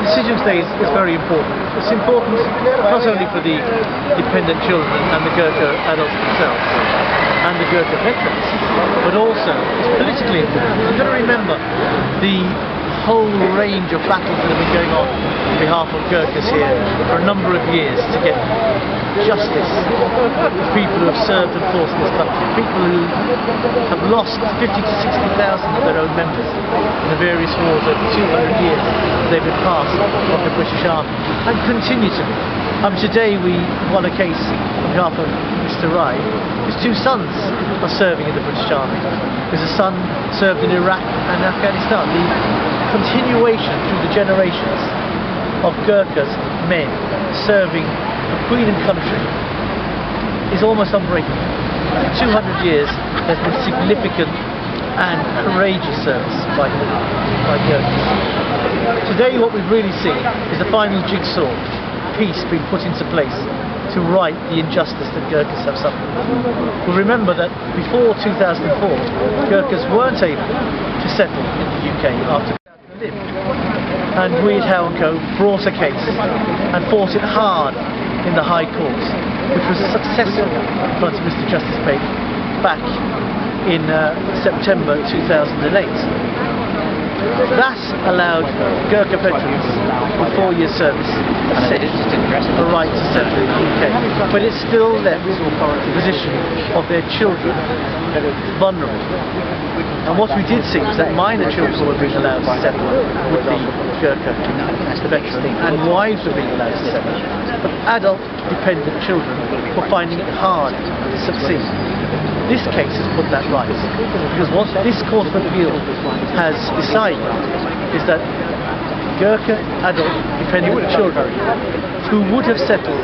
decision today is very important. It's important not only for the dependent children and the Gurkha adults themselves and the Gurkha veterans, but also it's politically important. You've got to remember the whole range of battles that have been going on behalf of Gurkhas here for a number of years to get justice for people who have served and fought in this country, people who have lost 50 to 60,000 of their own members in the various wars over 200 years they've been part of the British Army and continue to be. Today we won a case on behalf of Mr. Rai. His two sons are serving in the British Army. His son served in Iraq and Afghanistan. The continuation through the generations of Gurkhas, men, serving for Queen and country is almost unbreakable. For 200 years there's been significant and courageous service by Gurkhas. Today what we've really seen is the final jigsaw piece being put into place to right the injustice that Gurkhas have suffered. We'll remember that before 2004 Gurkhas weren't able to settle in the UK after they lived. And we at Howe & Co brought a case and fought it hard in the High Court, which was successful in front of Mr. Justice Pate back in September 2008. That allowed Gurkha veterans with 4 years service a right to settle in the UK, but it still left the position of their children vulnerable. And what we did see was that minor children were being allowed to settle with the Gurkha veteran, and wives were being allowed to settle, but adult dependent children were finding it hard to succeed. This case has put that right, because what this Court of Appeal has decided is that Gurkha adult dependent children who would have settled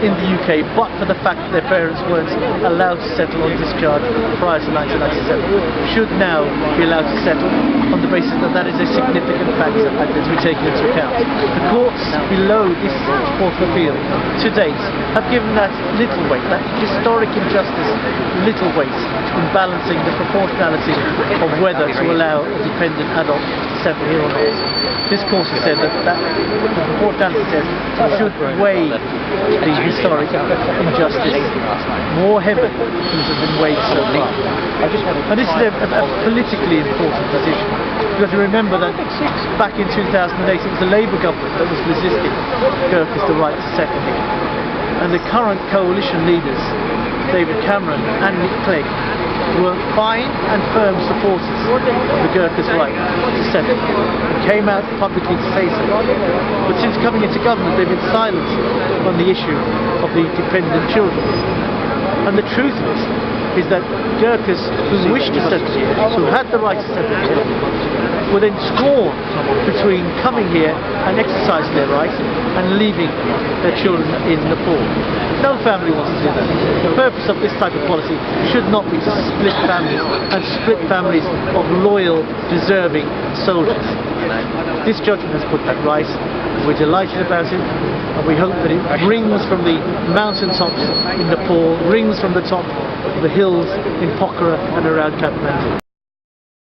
in the UK but for the fact that their parents weren't allowed to settle on discharge prior to 1997 should now be allowed to settle on the basis that that is a significant factor to be taken into account. The courts below this Court of Appeal to date have given that little weight, that historic injustice little weight in balancing the proportionality of whether to allow a dependent adult to settle here or not. This court has said that the proportionality says we should weigh the historic injustice more heavily than has been weighed so far. And this is a politically important decision, because you remember that back in 2008 it was the Labour government that was resisting Gurkhas the right to settle here. And the current coalition leaders, David Cameron and Nick Clegg, were fine and firm supporters of the Gurkhas' right to settle and came out publicly to say so. But since coming into government they've been silent on the issue of the dependent children. And the truth is that Gurkhas who wished to settle here, who had the right to settle here, were then torn between coming here and exercising their right and leaving their children in Nepal. No family wants to do that. The purpose of this type of policy should not be to split families and split families of loyal, deserving soldiers. This judgment has put that right. We're delighted about it, and we hope that it rings from the mountaintops in Nepal, rings from the top of the hills in Pokhara and around Kathmandu.